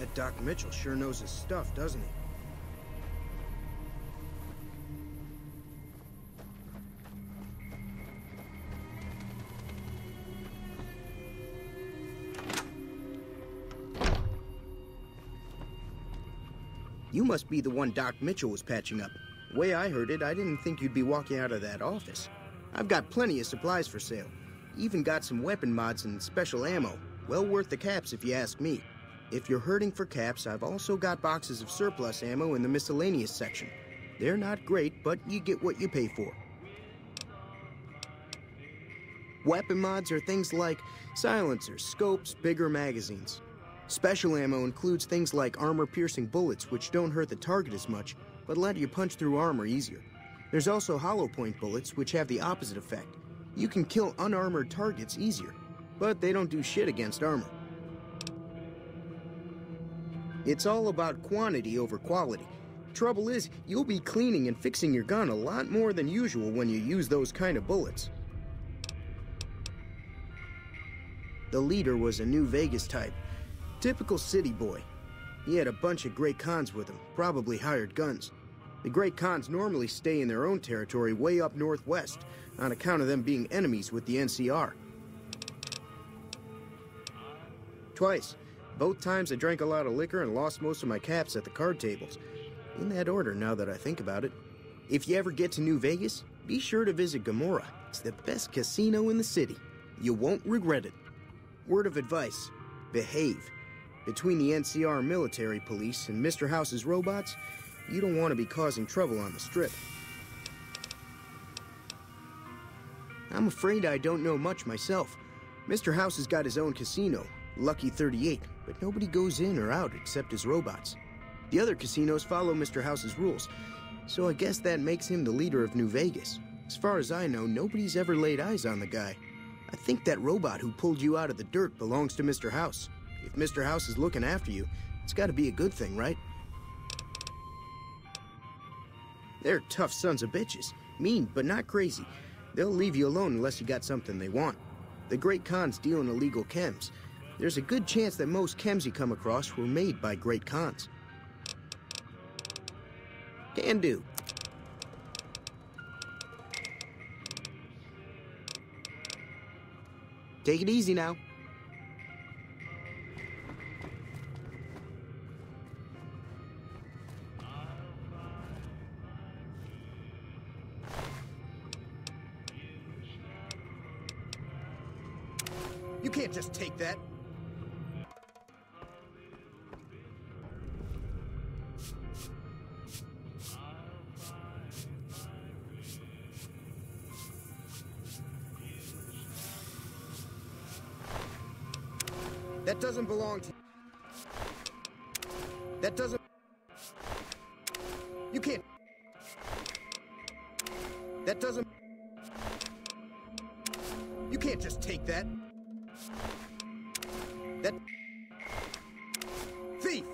That Doc Mitchell sure knows his stuff, doesn't he? You must be the one Doc Mitchell was patching up. The way I heard it, I didn't think you'd be walking out of that office. I've got plenty of supplies for sale. Even got some weapon mods and special ammo. Well worth the caps if you ask me. If you're hurting for caps, I've also got boxes of surplus ammo in the miscellaneous section. They're not great, but you get what you pay for. Weapon mods are things like silencers, scopes, bigger magazines. Special ammo includes things like armor-piercing bullets, which don't hurt the target as much, but let you punch through armor easier. There's also hollow point bullets, which have the opposite effect. You can kill unarmored targets easier, but they don't do shit against armor. It's all about quantity over quality. Trouble is, you'll be cleaning and fixing your gun a lot more than usual when you use those kind of bullets. The leader was a New Vegas type. Typical city boy. He had a bunch of Great Khans with him, probably hired guns. The Great Khans normally stay in their own territory way up northwest, on account of them being enemies with the NCR. Twice. Both times I drank a lot of liquor and lost most of my caps at the card tables. In that order, now that I think about it. If you ever get to New Vegas, be sure to visit Gomorrah. It's the best casino in the city. You won't regret it. Word of advice, behave. Between the NCR military police and Mr. House's robots, you don't want to be causing trouble on the Strip. I'm afraid I don't know much myself. Mr. House has got his own casino, Lucky 38, but nobody goes in or out except his robots. The other casinos follow Mr. House's rules, so I guess that makes him the leader of New Vegas. As far as I know, nobody's ever laid eyes on the guy. I think that robot who pulled you out of the dirt belongs to Mr. House. If Mr. House is looking after you, it's got to be a good thing, right? They're tough sons of bitches. Mean, but not crazy. They'll leave you alone unless you got something they want. The Great Khans deal in illegal chems. There's a good chance that most chems you come across were made by Great Khans. Can do. Take it easy now. You can't just take that. That doesn't belong to... That doesn't... You can't... That doesn't... You can't just take that. That... Thief!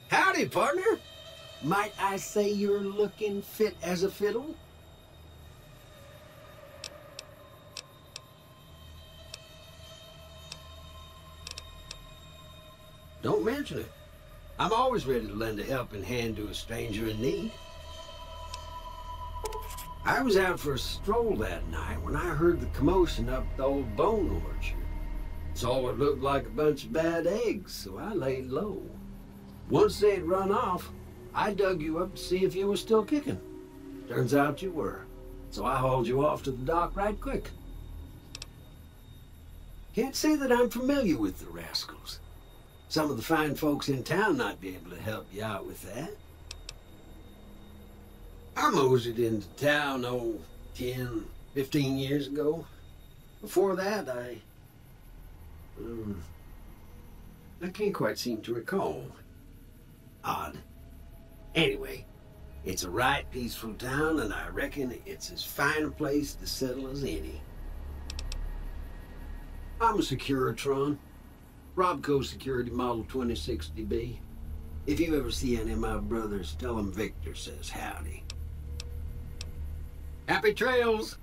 Howdy, partner. Might I say you're looking fit as a fiddle? Don't mention it. I'm always ready to lend a helping hand to a stranger in need. I was out for a stroll that night when I heard the commotion up the old bone orchard. Saw what looked like a bunch of bad eggs, so I laid low. Once they had run off, I dug you up to see if you were still kicking. Turns out you were, so I hauled you off to the dock right quick. Can't say that I'm familiar with the rascals. Some of the fine folks in town might be able to help you out with that. I moseyed into town, 10, 15 years ago. Before that, I can't quite seem to recall. Odd. Anyway, it's a right peaceful town, and I reckon it's as fine a place to settle as any. I'm a Securitron. Robco Security Model 2060B. If you ever see any of my brothers, tell them Victor says howdy. Happy trails!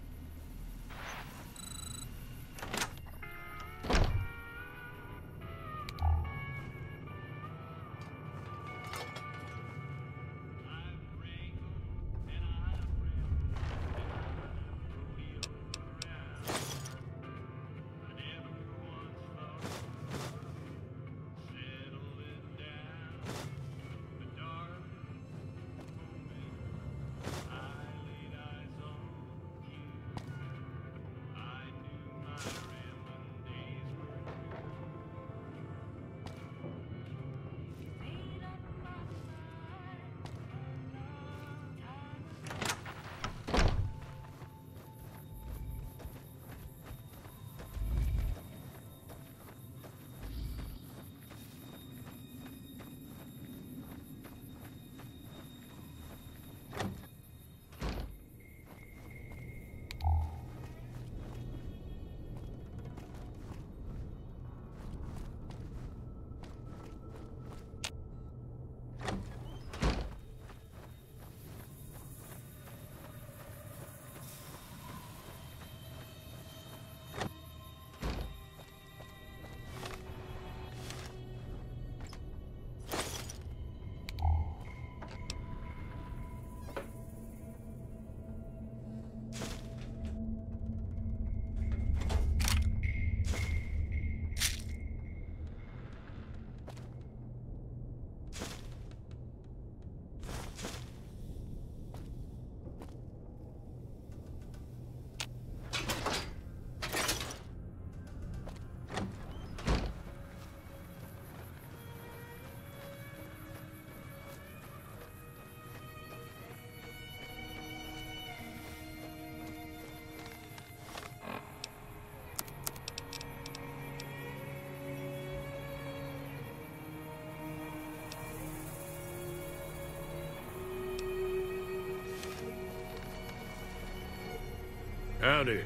Howdy.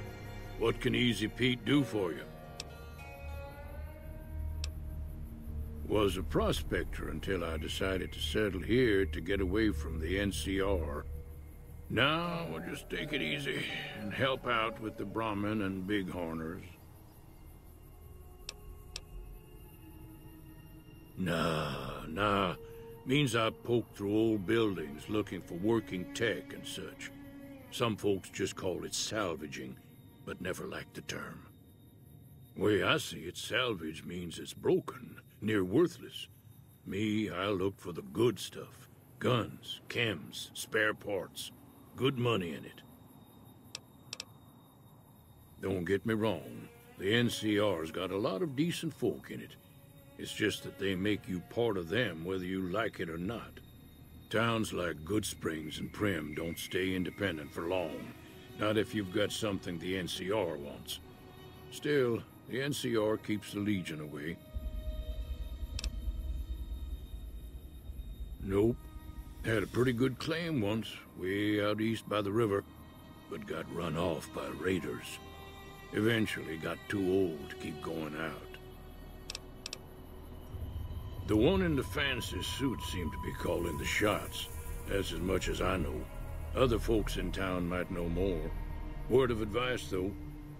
What can Easy Pete do for you? Was a prospector until I decided to settle here to get away from the NCR. Now we'll just take it easy and help out with the Brahmin and Bighorners. Nah. Means I poke through old buildings looking for working tech and such. Some folks just call it salvaging, but never liked the term. Way I see it, salvage means it's broken, near worthless. Me, I look for the good stuff. Guns, chems, spare parts. Good money in it. Don't get me wrong, the NCR's got a lot of decent folk in it. It's just that they make you part of them whether you like it or not. Towns like Good Springs and Prim don't stay independent for long. Not if you've got something the NCR wants. Still, the NCR keeps the Legion away. Nope. Had a pretty good claim once, way out east by the river, but got run off by raiders. Eventually got too old to keep going out. The one in the fancy suit seemed to be calling the shots. That's as much as I know. Other folks in town might know more. Word of advice, though,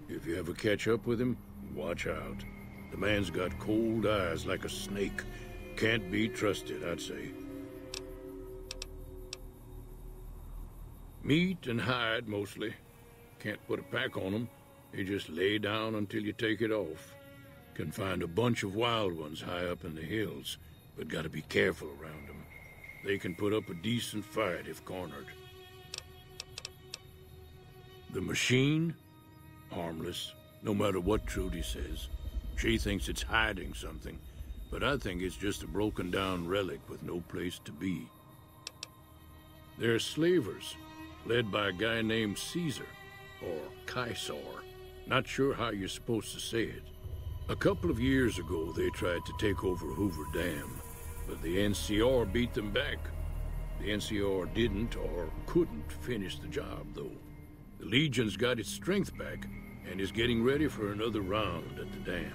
if you ever catch up with him, watch out. The man's got cold eyes like a snake. Can't be trusted, I'd say. Meat and hide, mostly. Can't put a pack on them. You just lay down until you take it off. Can find a bunch of wild ones high up in the hills, but gotta be careful around them. They can put up a decent fight if cornered. The machine? Harmless, no matter what Trudy says. She thinks it's hiding something, but I think it's just a broken down relic with no place to be. They're slavers, led by a guy named Caesar, or Caesar. Not sure how you're supposed to say it. A couple of years ago, they tried to take over Hoover Dam, but the NCR beat them back. The NCR didn't or couldn't finish the job, though. The Legion's got its strength back and is getting ready for another round at the dam.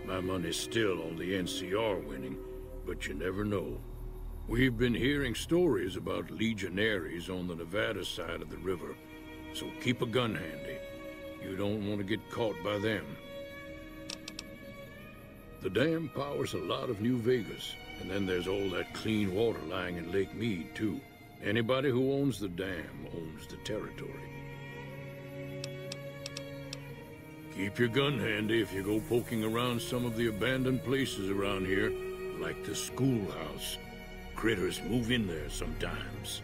My money's still on the NCR winning, but you never know. We've been hearing stories about legionaries on the Nevada side of the river, so keep a gun handy. You don't want to get caught by them. The dam powers a lot of New Vegas, and then there's all that clean water lying in Lake Mead, too. Anybody who owns the dam owns the territory. Keep your gun handy if you go poking around some of the abandoned places around here, like the schoolhouse. Critters move in there sometimes.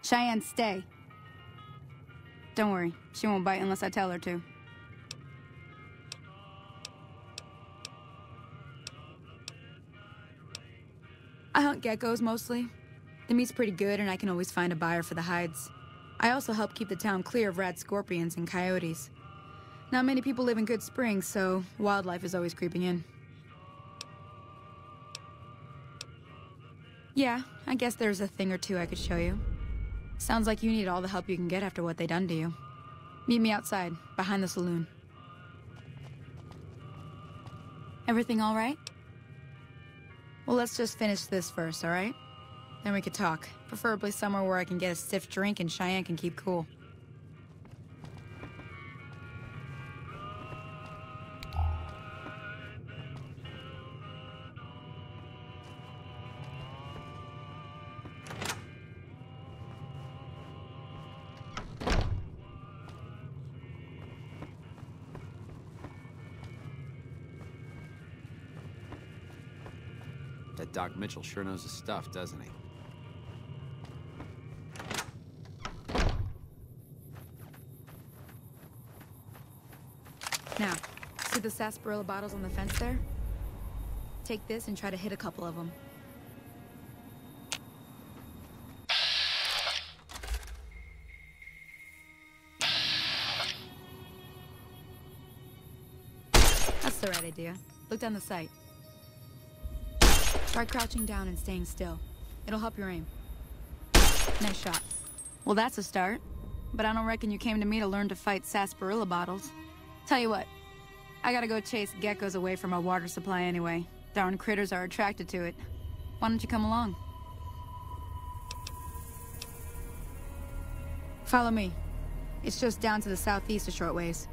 Cheyenne, stay. Don't worry, she won't bite unless I tell her to. I hunt geckos mostly. The meat's pretty good and I can always find a buyer for the hides. I also help keep the town clear of rat scorpions and coyotes. Not many people live in Good Springs, so wildlife is always creeping in. Yeah, I guess there's a thing or two I could show you. Sounds like you need all the help you can get after what they done to you. Meet me outside, behind the saloon. Everything all right? Well, let's just finish this first, all right? Then we could talk. Preferably somewhere where I can get a stiff drink and Cheyenne can keep cool. That Doc Mitchell sure knows his stuff, doesn't he? Now, see the sarsaparilla bottles on the fence there? Take this and try to hit a couple of them. That's the right idea. Look down the sight. Try crouching down and staying still. It'll help your aim. Nice shot. Well, that's a start. But I don't reckon you came to me to learn to fight sarsaparilla bottles. Tell you what, I gotta go chase geckos away from our water supply anyway. Darn critters are attracted to it. Why don't you come along? Follow me. It's just down to the southeast a short ways.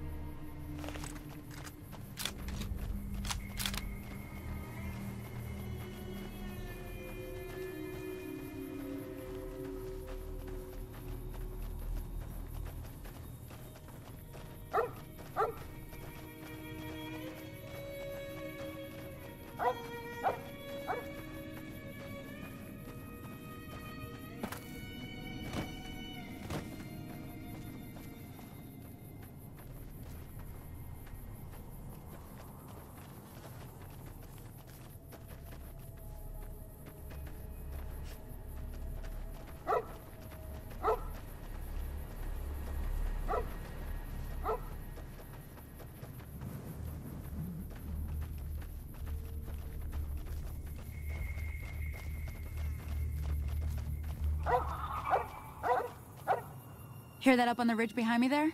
Hear that up on the ridge behind me there?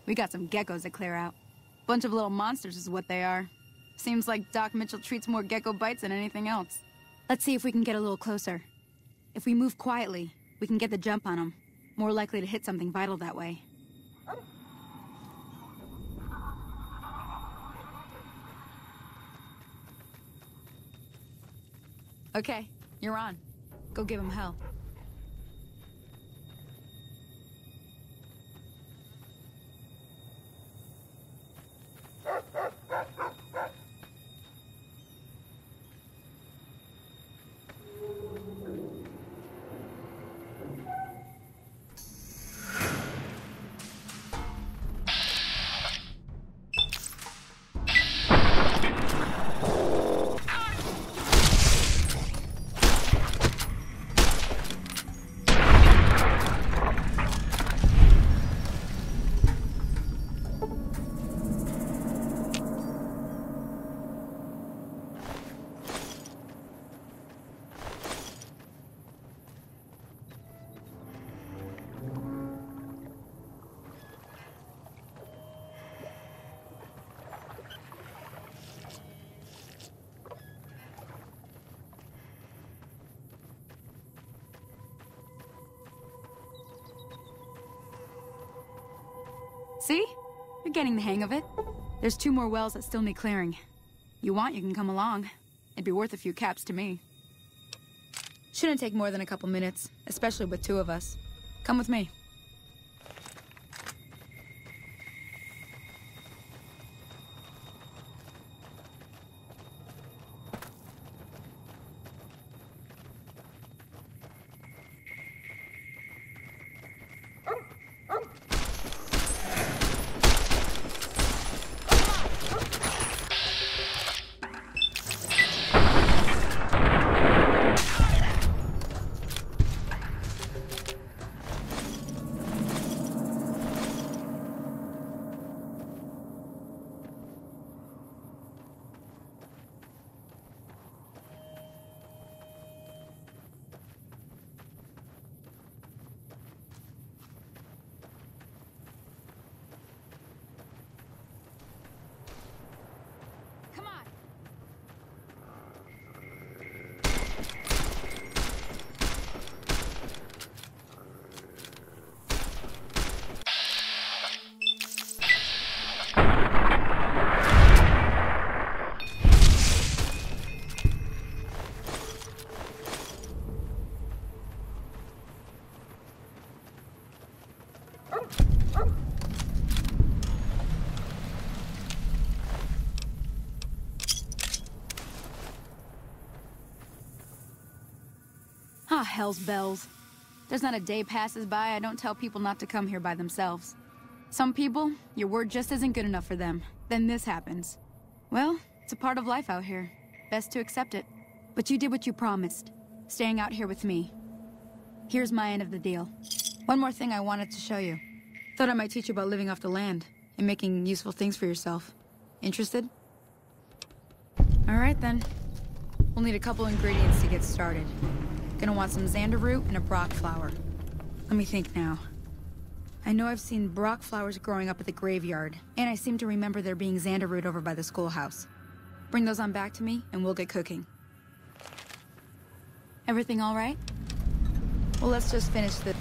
We got some geckos to clear out. Bunch of little monsters is what they are. Seems like Doc Mitchell treats more gecko bites than anything else. Let's see if we can get a little closer. If we move quietly, we can get the jump on them. More likely to hit something vital that way. Okay, you're on. Go give him hell. See? You're getting the hang of it. There's 2 more wells that still need clearing. You want, you can come along. It'd be worth a few caps to me. Shouldn't take more than a couple minutes, especially with 2 of us. Come with me. Ah, hell's bells. There's not a day passes by I don't tell people not to come here by themselves. Some people, your word just isn't good enough for them. Then this happens. Well, it's a part of life out here. Best to accept it. But you did what you promised, staying out here with me. Here's my end of the deal. One more thing I wanted to show you. Thought I might teach you about living off the land and making useful things for yourself. Interested? All right, then. We'll need a couple ingredients to get started. Gonna want some xander root and a brock flower. Let me think now. I know I've seen brock flowers growing up at the graveyard, and I seem to remember there being xander root over by the schoolhouse. Bring those on back to me, and we'll get cooking. Everything all right? Well, let's just finish the...